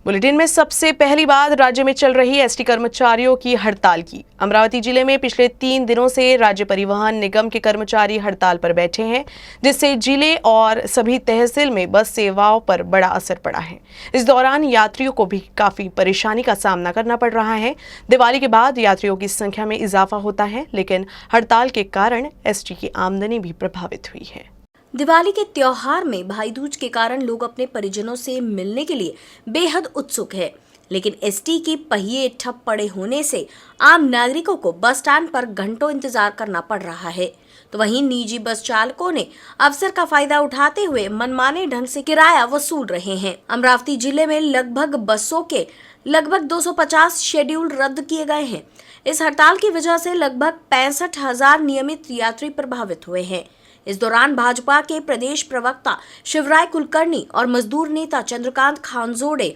Bulletin में सबसे पहली बात राज्य में चल रही एसटी कर्मचारियों की हड़ताल की। अमरावती जिले में पिछले 3 दिनों से राज्य परिवहन निगम के कर्मचारी हड़ताल पर बैठे हैं, जिससे जिले और सभी तहसील में बस सेवाओं पर बड़ा असर पड़ा है। इस दौरान यात्रियों को भी काफी परेशानी का सामना करना पड़ रहा है। दिवाली के बाद यात्रियों की संख्या में इजाफा होता है, लेकिन हड़ताल के कारण एसटी की आमदनी भी प्रभावित हुई है। दिवाली के त्योहार में भाई दूज के कारण लोग अपने परिजनों से मिलने के लिए बेहद उत्सुक है, लेकिन एसटी के पहिए ठप पड़े होने से आम नागरिकों को बस स्टैंड पर घंटों इंतजार करना पड़ रहा है। तो वहीं निजी बस चालकों ने अवसर का फायदा उठाते हुए मनमाने ढंग से किराया वसूल रहे हैं। अमरावती जिले में लगभग बसों के लगभग 250 शेड्यूल रद्द किए गए हैं। इस हड़ताल की वजह से लगभग 65,000 नियमित यात्री प्रभावित हुए हैं। इस दौरान भाजपा के प्रदेश प्रवक्ता शिवराय कुलकर्णी और मजदूर नेता चंद्रकांत खानजोड़े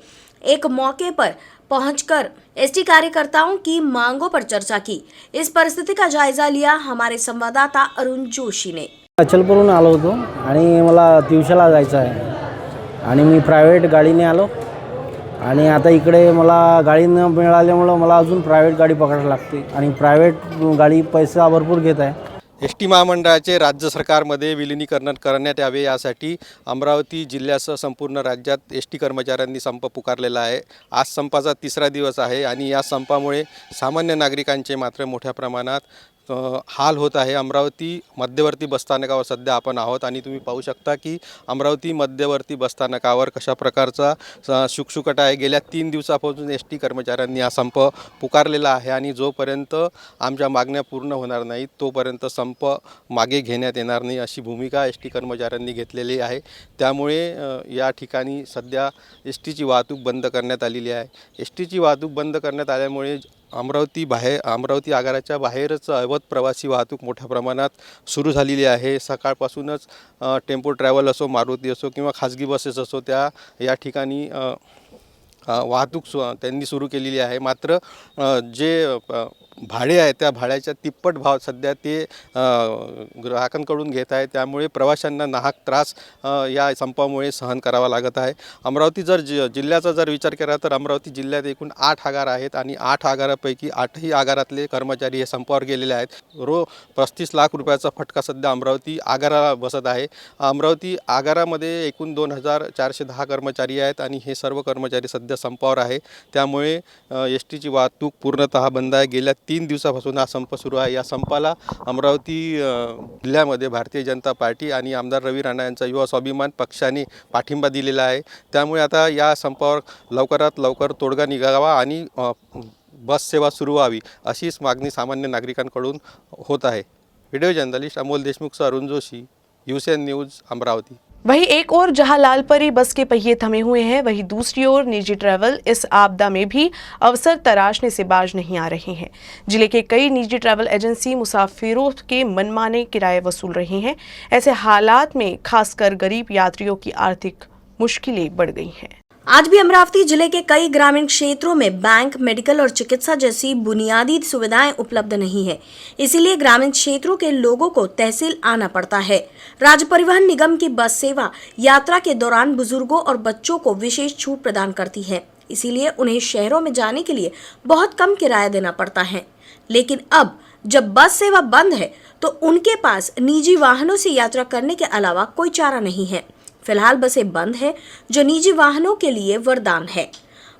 एक मौके पर पहुंचकर एसटी कार्यकर्ताओं की मांगों पर चर्चा की। इस परिस्थिति का जायजा लिया हमारे संवाददाता अरुण जोशी ने। अचलपूरहून आलो होतो आणि मला दिवसाला जायचं आहे आणि मी प्रायव्हेट गाडीने आलो आणि आता इकडे मला गाडी न मिळाल्यामुळे मला अजून प्रायव्हेट गाडी पकडायला लागते आणि प्रायव्हेट गाडी पैसा भरपूर घेत आहे। एसटी महामंडळाचे राज्य सरकारमध्ये विलीनीकरण करण्यात यावे यासाठी अमरावती जिल्ह्यासह संपूर्ण राज्यात एसटी कर्मचाऱ्यांनी संप पुकारलेला आहे। आज संपाचा 3रा दिवस आहे आणि या संपामुळे सामान्य नागरिकांचे मात्र मोठ्या प्रमाणात हाल होत आहे। अमरावती मध्यवर्ती बसस्थानकावर सध्या आपण आहोत आणि तुम्ही पाहू शकता की अमरावती मध्यवर्ती बसस्थानकावर कशा प्रकारचा शुकशुकाट आहे। गेल्या 3 दिवसापासून एसटी कर्मचाऱ्यांनी हा संप पुकारलेला आहे आणि जोपर्यंत आमच्या मागण्या पूर्ण होणार नाहीत तोपर्यंत संप मागे घेण्यात येणार नाही अशी भूमिका एसटी कर्मचाऱ्यांनी घेतलेली आहे। त्यामुळे या ठिकाणी सध्या एसटीची वाहतूक बंद करण्यात आलेली आहे। एसटीची वाहतूक बंद करण्यात आल्यामुळे अमरावती आगाराच्या बाहेरच अवैध प्रवासी वाहतूक मोठ्या प्रमाणात सुरू झालेली आहे। सकाळपासूनच टेम्पो ट्रॅव्हल असो, मारुती असो किंवा खाजगी बसेस असो त्या या ठिकाणी वाहतूक त्यांनी सुरू केलेली आहे। मात्र जे भाडे आहे त्या भाड्याच्या तिप्पट भाव सध्या ते ग्राहकांकडून घेत आहे। त्यामुळे प्रवाशांना नाहक त्रास या संपामुळे सहन करावा लागत आहे। अमरावती जिल्ह्याचा जर विचार केला तर अमरावती जिल्ह्यात एकूण 8 आगार आहेत आणि 8 आगारापैकी 8ही आगारातले कर्मचारी हे संपावर गेलेले आहेत। 35 लाख रुपयाचा फटका सध्या अमरावती आगाराला बसत आहे। अमरावती आगारामध्ये एकूण 2410 कर्मचारी आहेत आणि हे सर्व कर्मचारी सध्या संपावर आहे। त्यामुळे एसटीची वाहतूक पूर्णतः बंद आहे। गेल्या 3 दिवसापासून हा संप सुरू आहे। या संपाला अमरावती जिल्ह्यामध्ये भारतीय जनता पार्टी आणि आमदार रवी राणा यांचा युवा स्वाभिमान पक्षाने पाठिंबा दिलेला आहे। त्यामुळे आता या संपावर लवकरात लवकर तोडगा निघावा आणि बस सेवा सुरू व्हावी अशीच मागणी सामान्य नागरिकांकडून होत आहे। व्हिडिओ जर्नलिस्ट अमोल देशमुखसह अरुण जोशी, यूसीएन न्यूज़ अमरावती। वहीं एक ओर जहां लालपरी बस के पहिए थमे हुए हैं, वहीं दूसरी ओर निजी ट्रैवल इस आपदा में भी अवसर तराशने से बाज नहीं आ रहे हैं। जिले के कई निजी ट्रैवल एजेंसी मुसाफिरों के मनमाने किराए वसूल रही हैं। ऐसे हालात में खासकर गरीब यात्रियों की आर्थिक मुश्किलें बढ़ गई हैं। आज भी अमरावती जिले के कई ग्रामीण क्षेत्रों में बैंक, मेडिकल और चिकित्सा जैसी बुनियादी सुविधाएं उपलब्ध नहीं है। इसीलिए ग्रामीण क्षेत्रों के लोगों को तहसील आना पड़ता है। राज्य परिवहन निगम की बस सेवा यात्रा के दौरान बुजुर्गों और बच्चों को विशेष छूट प्रदान करती है, इसीलिए उन्हें शहरों में जाने के लिए बहुत कम किराया देना पड़ता है। लेकिन अब जब बस सेवा बंद है तो उनके पास निजी वाहनों से यात्रा करने के अलावा कोई चारा नहीं है। फिलहाल बसें बंद है, जो निजी वाहनों के लिए वरदान है।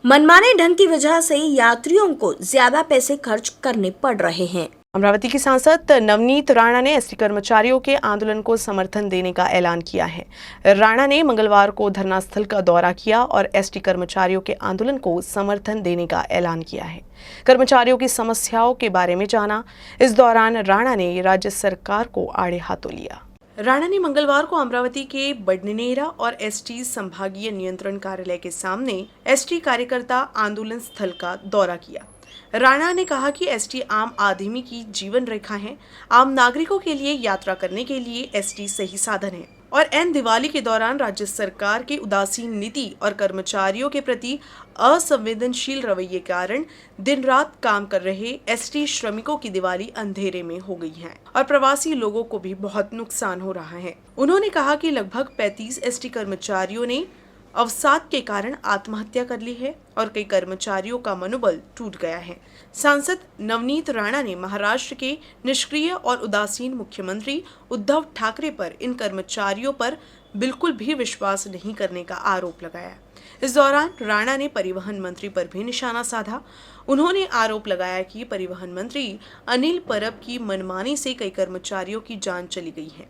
मनमाने ढंग की वजह से यात्रियों को ज्यादा पैसे खर्च करने पड़ रहे हैं। अमरावती की सांसद नवनीत राणा ने एसटी कर्मचारियों के आंदोलन को समर्थन देने का ऐलान किया है। राणा ने मंगलवार को धरना स्थल का दौरा किया और एसटी कर्मचारियों के आंदोलन को समर्थन देने का ऐलान किया है। कर्मचारियों की समस्याओं के बारे में जाना। इस दौरान राणा ने राज्य सरकार को आड़े हाथों लिया। राणा ने मंगलवार को अमरावती के बडनेरा और एसटी संभागीय नियंत्रण कार्यालय के सामने एसटी कार्यकर्ता आंदोलन स्थल का दौरा किया। राणा ने कहा कि एसटी आम आदमी की जीवन रेखा है। आम नागरिकों के लिए यात्रा करने के लिए एसटी सही साधन है और एन दिवाली के दौरान राज्य सरकार की उदासीन नीति और कर्मचारियों के प्रति असंवेदनशील रवैये के कारण दिन रात काम कर रहे एसटी श्रमिकों की दिवाली अंधेरे में हो गई है और प्रवासी लोगों को भी बहुत नुकसान हो रहा है। उन्होंने कहा कि लगभग 35 एसटी कर्मचारियों ने अवसाद के कारण आत्महत्या कर ली है और कई कर्मचारियों का मनोबल टूट गया है। सांसद नवनीत राणा ने महाराष्ट्र के निष्क्रिय और उदासीन मुख्यमंत्री उद्धव ठाकरे पर इन कर्मचारियों पर बिल्कुल भी विश्वास नहीं करने का आरोप लगाया। इस दौरान राणा ने परिवहन मंत्री पर भी निशाना साधा। उन्होंने आरोप लगाया कि परिवहन मंत्री अनिल परब की मनमानी से कई कर्मचारियों की जान चली गई है,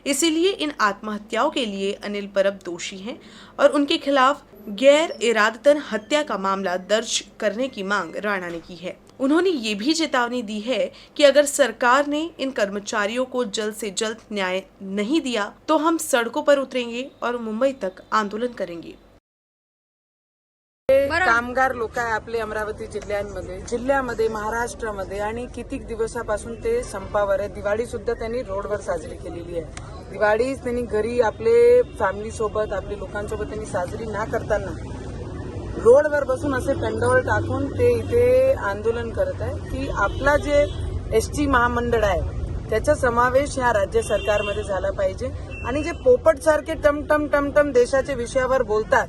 इसीलिए इन आत्महत्याओं के लिए अनिल परब दोषी हैं और उनके खिलाफ गैर इरादतन हत्या का मामला दर्ज करने की मांग राणा ने की है। उन्होंने ये भी चेतावनी दी है कि अगर सरकार ने इन कर्मचारियों को जल्द से जल्द न्याय नहीं दिया तो हम सड़कों पर उतरेंगे और मुंबई तक आंदोलन करेंगे। कामगार लोक आहे आपले अमरावती जिल्ह्यामध्ये महाराष्ट्रामध्ये आणि कितीक दिवसापासून ते संपावर आहे। दिवाळी सुद्धा त्यांनी रोडवर साजरी केलेली आहे। दिवाळी त्यांनी घरी आपले फॅमिली सोबत आपल्या लोकांसोबत त्यांनी साजरी ना करताना रोडवर बसून असे पेंडॉल टाकून ते इथे आंदोलन करत आहे की आपला जे एसटी महामंडळ आहे त्याचा समावेश या राज्य सरकारमध्ये झाला पाहिजे। आणि जे पोपट सारखे टमटम देशाच्या विषयावर बोलतात,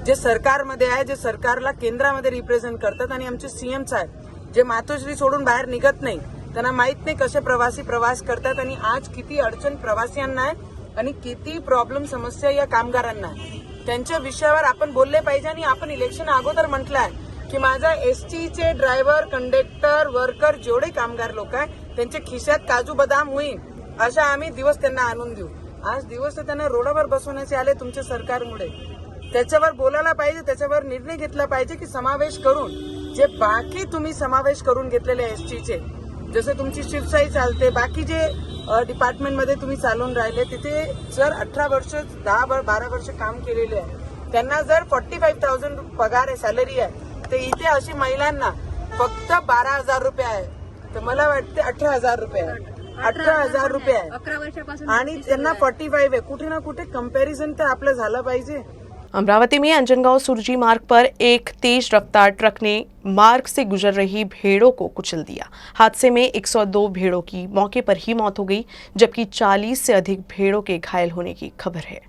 जे सरकारमध्ये आहे, जे सरकारला केंद्रामध्ये रिप्रेझेंट करतात आणि आमचे सीएम साहेब जे मातोश्री सोडून बाहेर निघत नाही, त्यांना माहित नाही कसे प्रवासी प्रवास करतात आणि आज किती अडचण प्रवासियांना आहे आणि किती प्रॉब्लेम समस्या या कामगारांना आहे। त्यांच्या विषयावर आपण बोलले पाहिजे। आणि आपण इलेक्शन अगोदर म्हटलंय की माझा एसटीचे ड्रायव्हर, कंडक्टर, वर्कर जेवढे कामगार लोक आहेत त्यांच्या खिशात काजू बदाम होईल अशा आम्ही दिवस त्यांना आणून देऊ। आज दिवस तर त्यांना रोडावर बसवण्याचे आले तुमच्या सरकारमुळे। त्याच्यावर बोलायला पाहिजे, त्याच्यावर निर्णय घेतला पाहिजे की समावेश करून जे बाकी तुम्ही समावेश करून घेतलेले एसटीचे, जसे तुमची शिवशाही चालते, बाकी जे डिपार्टमेंटमध्ये तुम्ही चालून राहिले तिथे जर 18 वर्ष 10-12 वर्ष काम केलेले आहे त्यांना जर 45,000 पगार आहे, सॅलरी आहे, तर इथे अशी महिलांना फक्त 12,000 रुपये आहे। तर मला वाटते 18,000 रुपये आहे, 18,000 रुपये आहे 11 वर्षापासून आणि त्यांना 45 आहे। कुठे ना कुठे कंपॅरिझन तर आपलं झालं पाहिजे। अमरावती में अंजनगांव सुरजी मार्ग पर एक तेज रफ्तार ट्रक ने मार्ग से गुजर रही भेड़ों को कुचल दिया। हादसे में 102 भेड़ों की मौके पर ही मौत हो गई, जबकि 40 से अधिक भेड़ों के घायल होने की खबर है।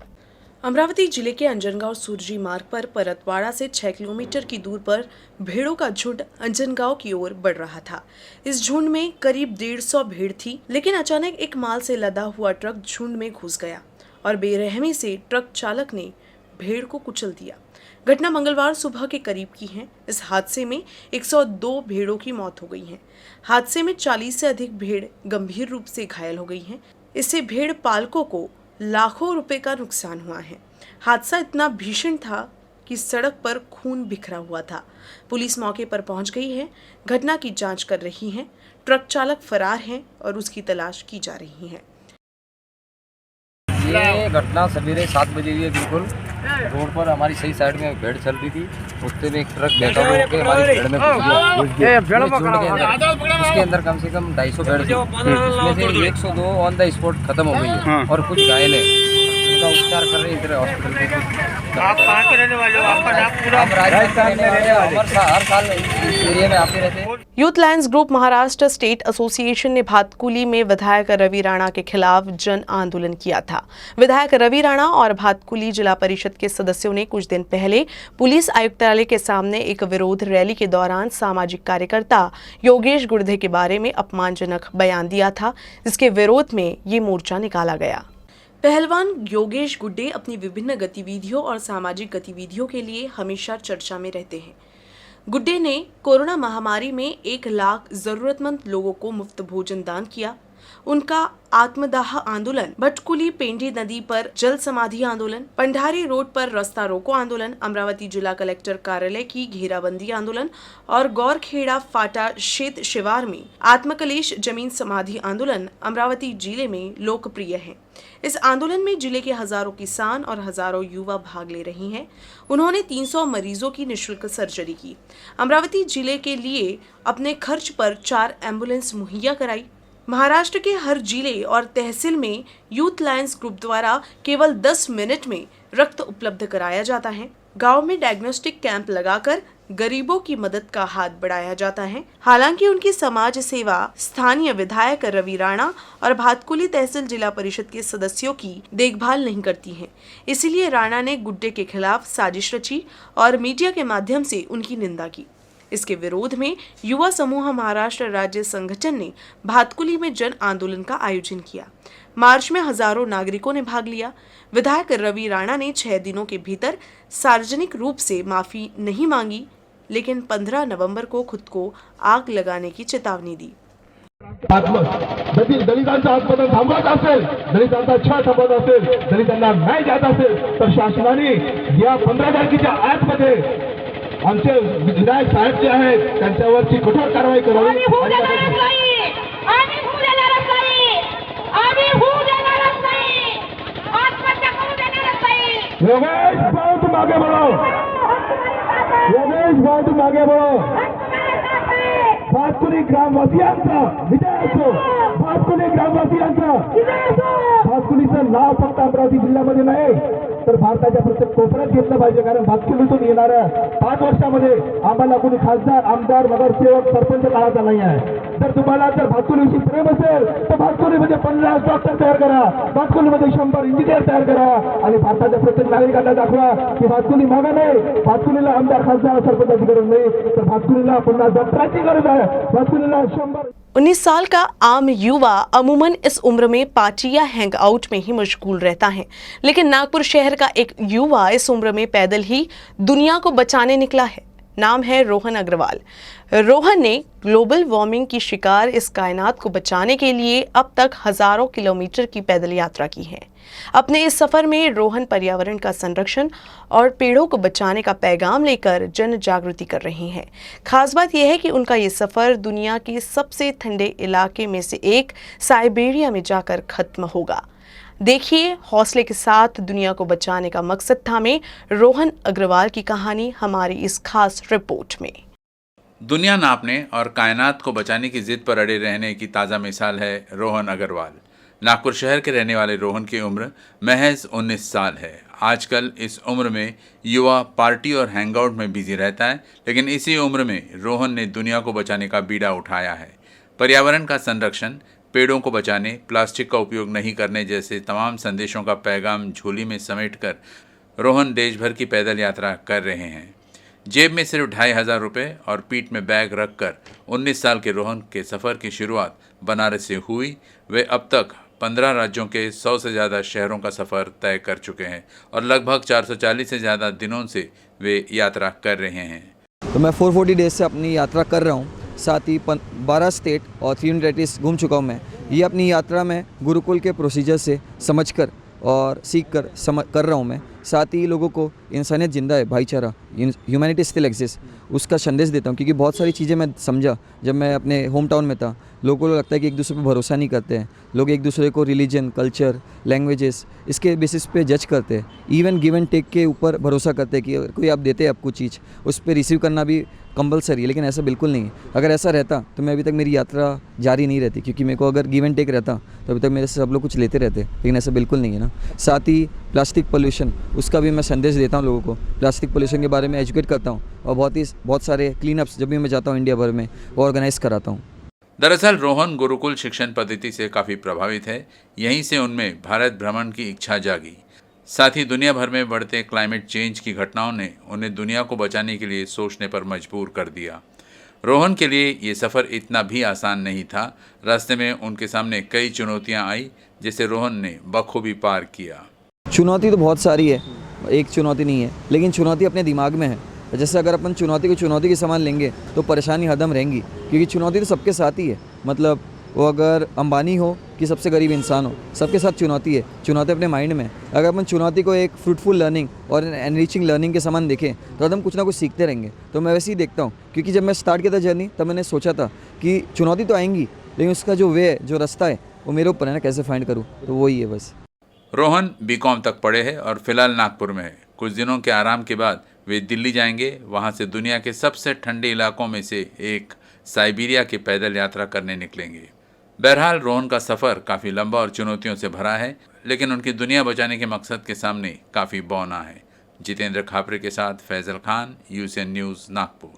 अमरावती जिले के अंजनगांव सुरजी मार्ग पर परतवाड़ा से 6 किलोमीटर की दूर पर भेड़ों का झुंड अंजनगांव की ओर बढ़ रहा था। इस झुंड में करीब 150 भेड़ थी, लेकिन अचानक एक माल से लदा हुआ ट्रक झुंड में घुस गया और बेरहमी से ट्रक चालक ने भेड़ को कुचल दिया। घटना मंगलवार सुबह के करीब की है। इस हादसे में 102 भेड़ों की मौत हो गई है। हादसे में 40 से अधिक भेड़ गंभीर रूप से घायल हो गई हैं। इससे भेड़ पालकों को लाखों रुपए का नुकसान हुआ है। हादसा इतना भीषण था कि सड़क पर खून बिखरा हुआ था। पुलिस मौके पर पहुंच गई है, घटना की जांच कर रही है। ट्रक चालक फरार है और उसकी तलाश की जा रही है। ये घटना सवेरे 7 बजे हुई है। बिल्कुल रोड पर हमारी सही साइड में भेड़ चल रही थी, उससे में एक ट्रक बेकाबू होकर हमारी भेड़ में घुस गया। उसके अंदर कम से कम 250 भेड़ थी, उसमें से 102 ऑन द स्पॉट खत्म हो गई है और कुछ घायल है, उनका उपचार कर रहे हैं इधर हॉस्पिटल में। आप कहाँ के रहने वाले हो? आपका नाम पूरा? हम राजस्थान में रहने वाले हैं, हर साल इस एरिया में आते रहते हैं। Youth Lions group Maharashtra state association ने भातकुली में विधायक रवि राणा के खिलाफ जन आंदोलन किया था। विधायक रवि राणा और भातकुली जिला परिषद के सदस्यों ने कुछ दिन पहले पुलिस आयुक्तालय के सामने एक विरोध रैली के दौरान सामाजिक कार्यकर्ता योगेश गुर्दे के बारे में अपमानजनक बयान दिया था, जिसके विरोध में ये मोर्चा निकाला गया। पहलवान योगेश गुड्डे अपनी विभिन्न गतिविधियों और सामाजिक गतिविधियों के लिए हमेशा चर्चा में रहते हैं। गुड्डे ने कोरोना महामारी में 1 लाख जरूरतमंद लोगों को मुफ्त भोजन दान किया। उनका आत्मदाह आंदोलन, भटकुली पेंडी नदी पर जल समाधि आंदोलन, पंडारी रोड पर रास्ता रोको आंदोलन, अमरावती जिला कलेक्टर कार्यालय की घेराबंदी आंदोलन और गौरखेड़ा फाटा क्षेत्र शिवार में आत्मकलेश जमीन समाधि आंदोलन अमरावती जिले में लोकप्रिय है। इस आंदोलन में जिले के हजारों किसान और हजारों युवा भाग ले रहे हैं। उन्होंने 300 मरीजों की निःशुल्क सर्जरी की। अमरावती जिले के लिए अपने खर्च पर 4 एम्बुलेंस मुहैया कराई। महाराष्ट्र के हर जिले और तहसील में यूथ लायंस ग्रुप द्वारा केवल 10 मिनट में रक्त उपलब्ध कराया जाता है। गांव में डायग्नोस्टिक कैंप लगाकर गरीबों की मदद का हाथ बढ़ाया जाता है। हालांकि उनकी समाज सेवा स्थानीय विधायक रवि राणा और भातकुली तहसील जिला परिषद के सदस्यों की देखभाल नहीं करती है। इसीलिए राणा ने गुड्डे के खिलाफ साजिश रची और मीडिया के माध्यम से उनकी निंदा की। इसके विरोध में युवा समूह महाराष्ट्र राज्य संगठन ने भातकुली में जन आंदोलन का आयोजन किया। मार्च में हजारों नागरिकों ने भाग लिया। विधायक रवि राणा ने 6 दिनों के भीतर सार्वजनिक रूप से माफी नहीं मांगी, लेकिन 15 नवंबर को खुद को आग लगाने की चेतावनी दी। दलितांचा आत्मदान थांबवत असेल, दलितांचा छळ थांबवत असेल, दलितांना न्याय द्यायचा असेल तर शासनाने या 15 तारखेच्या आतमध्ये आमचे विधायक साहेब जे आहेत त्यांच्यावरची कठोर कारवाई करावी। योगेश भाऊ तुम आगे बढ़ो, योगेश भाऊ तुम आगे बढ़ो। भातकुली ग्रामवासियांचा विजय असो, भातकुली ग्रामवासियांचा भातकुलीचं नाव फक्त अमरावती जिल्ह्यामध्ये नाही तर भारताच्या प्रत्येक कोपऱ्यात घेतलं पाहिजे, कारण भातकुलीतून येणाऱ्या 5 वर्षामध्ये आम्हाला कोणी खासदार, आमदार, नगरसेवक, सरपंच काळाचा नाही आहे। जर तुम्हाला जर भातकुलीविषयी प्रेम असेल तर भातकुलीमध्ये 50 डॉक्टर तयार करा, भातकुलीमध्ये 100 इंजिनियर तयार करा आणि भारताच्या प्रत्येक नागरिकांना दाखवा की भातकुली मागा नाही, भातकुलीला आमदार, खासदार, सरपंचाची गरज नाही तर भातकुलीला 50 डॉक्टरांची गरज आहे, भातकुलीला 100। 19 साल का आम युवा अमूमन इस उम्र में पार्टी या हैंग आउट में ही मशगूल रहता है, लेकिन नागपुर शहर का एक युवा इस उम्र में पैदल ही दुनिया को बचाने निकला है। नाम है रोहन अग्रवाल। रोहन ने ग्लोबल वार्मिंग की शिकार इस कायनात को बचाने के लिए अब तक हजारों किलोमीटर की पैदल यात्रा की है। अपने इस सफर में रोहन पर्यावरण का संरक्षण और पेड़ों को बचाने का पैगाम लेकर जन जागृति कर रहे हैं। खास बात यह है कि उनका ये सफर दुनिया के सबसे ठंडे इलाके में से एक साइबेरिया में जाकर खत्म होगा। देखिए हौसले के साथ दुनिया को बचाने का मकसद थामे रोहन अग्रवाल की कहानी हमारी इस खास रिपोर्ट में। दुनिया नापने और कायनात को बचाने की जिद पर अड़े रहने की ताज़ा मिसाल है रोहन अग्रवाल। नागपुर शहर के रहने वाले रोहन की उम्र महज 19 साल है। आजकल इस उम्र में युवा पार्टी और हैंगआउट में बिजी रहता है, लेकिन इसी उम्र में रोहन ने दुनिया को बचाने का बीड़ा उठाया है। पर्यावरण का संरक्षण, पेड़ों को बचाने, प्लास्टिक का उपयोग नहीं करने जैसे तमाम संदेशों का पैगाम झोली में समेटकर रोहन देश भर की पैदल यात्रा कर रहे हैं। जेब में सिर्फ 2500 रुपये और पीठ में बैग रखकर 19 साल के रोहन के सफ़र की शुरुआत बनारस से हुई। वे अब तक 15 राज्यों के 100 से ज़्यादा शहरों का सफ़र तय कर चुके हैं और लगभग 440 से ज़्यादा दिनों से वे यात्रा कर रहे हैं। तो मैं 440 डेज से अपनी यात्रा कर रहा हूँ, साथ ही 12 स्टेट और 3 टेरिटरीज घूम चुका हूँ मैं। ये अपनी यात्रा में गुरुकुल के प्रोसीजर से समझकर और सीख कर कर रहा हूँ मैं। साथ ही लोगों को इंसानियत जिंदा है, भाईचारा, ह्यूमैनिटी स्टिल एग्जिस्ट, उसका संदेश देता हूँ। क्योंकि बहुत सारी चीज़ें मैं समझा जब मैं अपने होम टाउन में था। लोगों को लगता है कि एक दूसरे पर भरोसा नहीं करते हैं, लोग एक दूसरे को रिलीजन, कल्चर, लैंग्वेजेस इसके बेसिस पे जज करते हैं। इवन गिव एंड टेक के ऊपर भरोसा करते हैं कि अगर कोई आप देते हैं आपको चीज़, उस पर रिसीव करना भी कंपलसरी है, लेकिन ऐसा बिल्कुल नहीं है। अगर ऐसा रहता तो मैं अभी तक मेरी यात्रा जारी नहीं रहती, क्योंकि मेरे को अगर गिव एंड टेक रहता तो अभी तक मेरे से सब लोग कुछ लेते रहते, लेकिन ऐसा बिल्कुल नहीं है ना। साथ ही प्लास्टिक पोल्यूशन, उसका भी मैं संदेश देता हूँ लोगों को। प्लास्टिक पोल्यूशन के बारे में एजुकेट करता हूँ और बहुत सारे क्लीन अप्स जब भी मैं जाता हूँ इंडिया भर में वो ऑर्गेनाइज कराता हूँ। दरअसल रोहन गुरुकुल शिक्षण पद्धति से काफ़ी प्रभावित है। यहीं से उनमें भारत भ्रमण की इच्छा जागी। साथ ही दुनिया भर में बढ़ते क्लाइमेट चेंज की घटनाओं ने उन्हें दुनिया को बचाने के लिए सोचने पर मजबूर कर दिया। रोहन के लिए ये सफ़र इतना भी आसान नहीं था। रास्ते में उनके सामने कई चुनौतियां आई, जिसे रोहन ने बखूबी पार किया। चुनौती तो बहुत सारी है, एक चुनौती नहीं है, लेकिन चुनौती अपने दिमाग में है। जैसे अगर अपन चुनौती को चुनौती के समान लेंगे तो परेशानी हरदम रहेंगी, क्योंकि चुनौती तो सबके साथ ही है। मतलब वो अगर अंबानी हो कि सबसे गरीब इंसान हो, सबके साथ चुनौती है। चुनौती अपने माइंड में। अगर अपन चुनौती को एक फ्रूटफुल लर्निंग और एनरिचिंग लर्निंग के समान देखें तो हम कुछ ना कुछ सीखते रहेंगे। तो मैं वैसे ही देखता हूँ, क्योंकि जब मैं स्टार्ट किया था जर्नी तब मैंने सोचा था कि चुनौती तो आएंगी, लेकिन उसका जो वे है, जो रास्ता है, वो मेरे ऊपर है ना, कैसे फाइंड करूँ। तो वही है बस। रोहन बीकॉम तक पढ़े हैं और फिलहाल नागपुर में है। कुछ दिनों के आराम के बाद वे दिल्ली जाएंगे। वहाँ से दुनिया के सबसे ठंडे इलाकों में से एक साइबेरिया की पैदल यात्रा करने निकलेंगे। बहरहाल रोहन का सफ़र काफ़ी लंबा और चुनौतियों से भरा है, लेकिन उनकी दुनिया बचाने के मकसद के सामने काफ़ी बौना है। जितेंद्र खापरे के साथ फैजल खान, यूसीएन न्यूज़, नागपुर।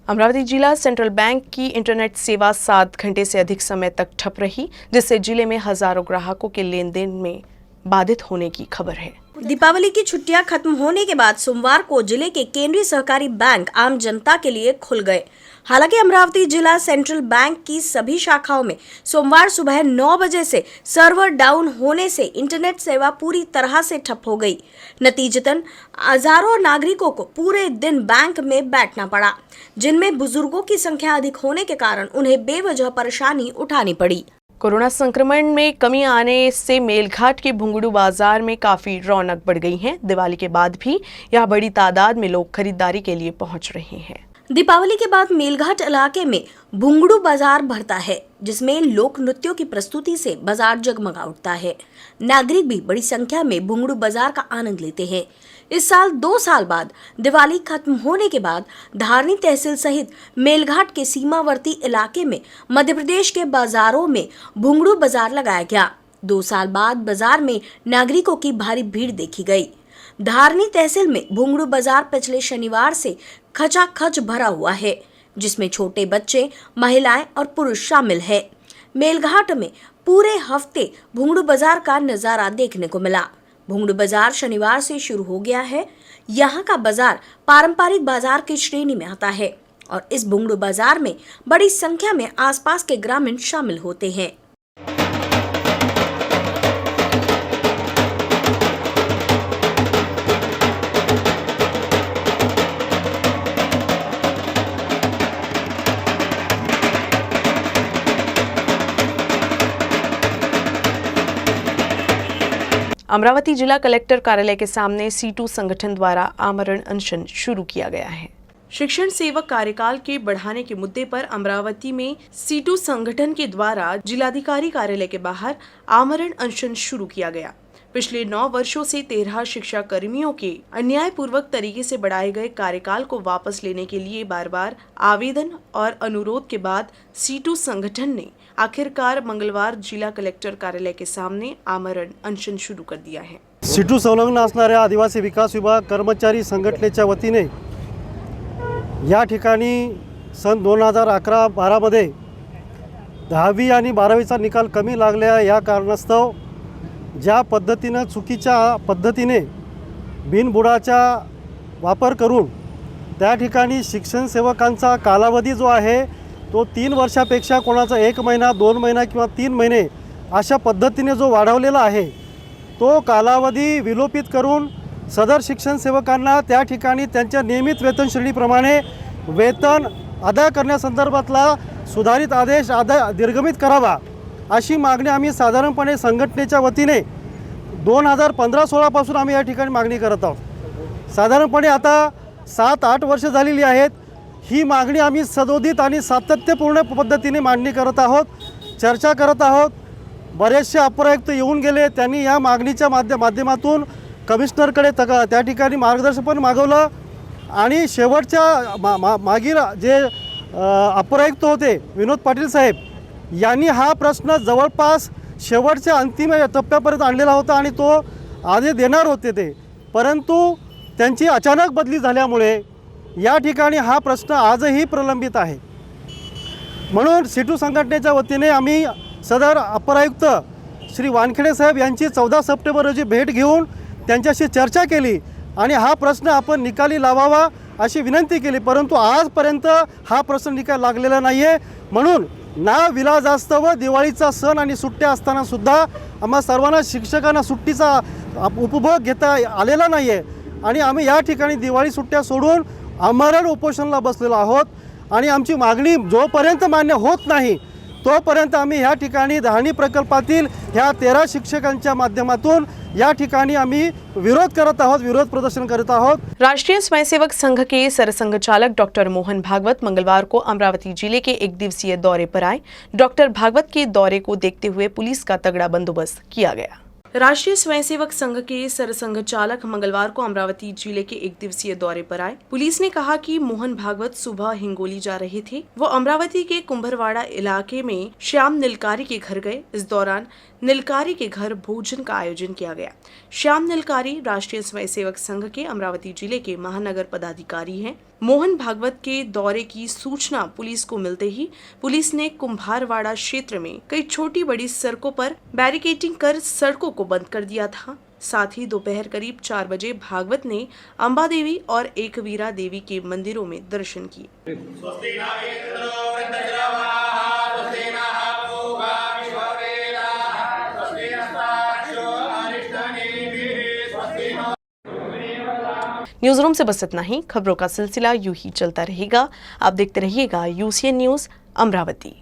अमरावती जिला सेंट्रल बैंक की इंटरनेट सेवा 7 घंटे से अधिक समय तक ठप रही, जिससे जिले में हजारों ग्राहकों के लेन देन में बाधित होने की खबर है। दीपावली की छुट्टियां खत्म होने के बाद सोमवार को जिले के केंद्रीय सहकारी बैंक आम जनता के लिए खुल गए। हालांकि अमरावती जिला सेंट्रल बैंक की सभी शाखाओं में सोमवार सुबह 9 बजे से सर्वर डाउन होने से इंटरनेट सेवा पूरी तरह से ठप हो गई। नतीजतन हजारों नागरिकों को पूरे दिन बैंक में बैठना पड़ा, जिनमें बुजुर्गों की संख्या अधिक होने के कारण उन्हें बेवजह परेशानी उठानी पड़ी। कोरोना संक्रमण में कमी आने से मेलघाट के भुंगड़ू बाजार में काफी रौनक बढ़ गई है। दिवाली के बाद भी यहाँ बड़ी तादाद में लोग खरीदारी के लिए पहुंच रहे हैं। दीपावली के बाद मेलघाट इलाके में भुंगड़ू बाजार भरता है, जिसमें लोक नृत्यों की प्रस्तुति से बाजार जगमगा उठता है। नागरिक भी बड़ी संख्या में भुंगड़ू बाजार का आनंद लेते हैं। इस साल 2 साल बाद दिवाली खत्म होने के बाद धारनी तहसील सहित मेलघाट के सीमावर्ती इलाके में मध्य प्रदेश के बाजारों में भुंगड़ू बाजार लगाया गया। 2 साल बाद बाजार में नागरिकों की भारी भीड़ देखी गई। धारनी तहसील में भुंगड़ू बाजार पिछले शनिवार से खचाखच भरा हुआ है, जिसमें छोटे बच्चे, महिलाएं और पुरुष शामिल है। मेलघाट में पूरे हफ्ते भुंगड़ू बाजार का नजारा देखने को मिला। भुंगड़ू बाजार शनिवार से शुरू हो गया है। यहाँ का बाजार पारंपरिक बाजार की श्रेणी में आता है और इस भुंगड़ू बाजार में बड़ी संख्या में आसपास के ग्रामीण शामिल होते हैं। अमरावती जिला कलेक्टर कार्यालय के सामने C2 संगठन द्वारा आमरण अनशन शुरू किया गया है। शिक्षण सेवक कार्यकाल के बढ़ाने के मुद्दे पर अमरावती में C2 संगठन के द्वारा जिलाधिकारी कार्यालय के बाहर आमरण अनशन शुरू किया गया। पिछले 9 वर्षों से 13 शिक्षा कर्मियों के अन्यायपूर्वक तरीके से बढ़ाए गए कार्यकाल को वापस लेने के लिए बार बार आवेदन और अनुरोध के बाद C2 संगठन ने आखिरकार मंगलवार जिला कलेक्टर कार्यालय के सामने आमरण अनशन शुरू कर दिया है। C2 संलग्न असणाऱ्या आदिवासी विकास विभाग कर्मचारी संघटनेच्या वतीने या ठिकाणी सन 2011-12 मध्ये 10वी आणि 12वीचा निकाल कमी लागल्या या कारणास्तव ज्या पद्धतीने चुकीच्या पद्धतीने बिनबुडाचा वापर करून त्या ठिकाणी शिक्षण सेवकांचा कालावधी जो आहे तो 3 वर्षापेक्षा कोणाचा 1 महिना 2 महिना किंवा 3 महिने अशा पद्धतीने जो वाढवलेला आहे तो कालावधी विलोपित करून सदर शिक्षण सेवकांना त्या ठिकाणी त्यांच्या नियमित वेतन श्रेणीप्रमाणे वेतन अदा करण्यासंदर्भातला सुधारित आदेश निर्गमित करावा अशी मागणी आम्ही साधारणपणे संघटनेच्या वतीने 2015-16 पासून आम्ही या ठिकाणी मागणी करत आहोत। साधारणपणे आता 7-8 वर्ष झालेली आहेत। ही मागणी आम्ही सदोदित आणि सातत्यपूर्ण पद्धतीने मांडणी करत आहोत, चर्चा करत आहोत। बरेचसे अपरायुक्त येऊन गेले, त्यांनी या मागणीच्या माध्यमातून कमिशनरकडे त्या ठिकाणी मार्गदर्शन पण मागवलं आणि शेवटच्या मागील जे अपरायुक्त होते विनोद पाटील साहेब यांनी हा प्रश्न जवळपास शेवटच्या अंतिम टप्प्यापर्यंत आणलेला होता आणि तो आदेश देणार होते ते, परंतु त्यांची अचानक बदली झाल्यामुळे या ठिकाणी हा प्रश्न आजही प्रलंबित आहे। म्हणून C2 संघटनेच्या वतीने आम्ही सदर अपरायुक्त श्री वानखेडे साहेब यांची 14 सप्टेंबर रोजी भेट घेऊन त्यांच्याशी चर्चा केली आणि हा प्रश्न आपण निकाली लावावा अशी विनंती केली, परंतु आजपर्यंत हा प्रश्न निकाल लागलेला नाही आहे। म्हणून ना विलाजास्तव दिवाळीचा सण आणि सुट्ट्या असताना सुद्धा आम्हा सर्वांना शिक्षकांना सुट्टीचा उपभोग घेता आलेला नाही आहे आणि आम्ही या ठिकाणी दिवाळी सुट्ट्या सोडून आमरण उपोषणाला बसलेलो आहोत आणि आमची मागणी जोपर्यंत मान्य होत नाही तोपर्यंत आम्ही या ठिकाणी धारणी प्रकल्पातील ह्या 13 शिक्षकांच्या माध्यमातून या ठिकाणी आम्ही विरोध करत आहोत, विरोध प्रदर्शन करत आहोत। राष्ट्रीय स्वयंसेवक संघ के सरसंघ चालक डॉक्टर मोहन भागवत मंगलवार को अमरावती जिले के 1 दिवसीय दौरे पर आए। डॉक्टर भागवत के दौरे को देखते हुए पुलिस का तगड़ा बंदोबस्त किया गया। राष्ट्रीय स्वयंसेवक संघ के सरसंघ चालक मंगलवार को अमरावती जिले के एक दिवसीय दौरे पर आए। पुलिस ने कहा कि मोहन भागवत सुबह हिंगोली जा रहे थे। वो अमरावती के कुंभरवाड़ा इलाके में श्याम नीलकारी के घर गए। इस दौरान नीलकारी के घर भोजन का आयोजन किया गया। श्याम नीलकारी राष्ट्रीय स्वयंसेवक संघ के अमरावती जिले के महानगर पदाधिकारी हैं। मोहन भागवत के दौरे की सूचना पुलिस को मिलते ही पुलिस ने कुंभारवाड़ा क्षेत्र में कई छोटी बड़ी सड़कों पर बैरिकेडिंग कर सड़कों को बंद कर दिया था। साथ ही दोपहर करीब 4 बजे भागवत ने अंबा देवी और एकवीरा देवी के मंदिरों में दर्शन किए। न्यूज रूम से बस इतना ही। खबरों का सिलसिला यूं ही चलता रहेगा। आप देखते रहिएगा UCN न्यूज अमरावती।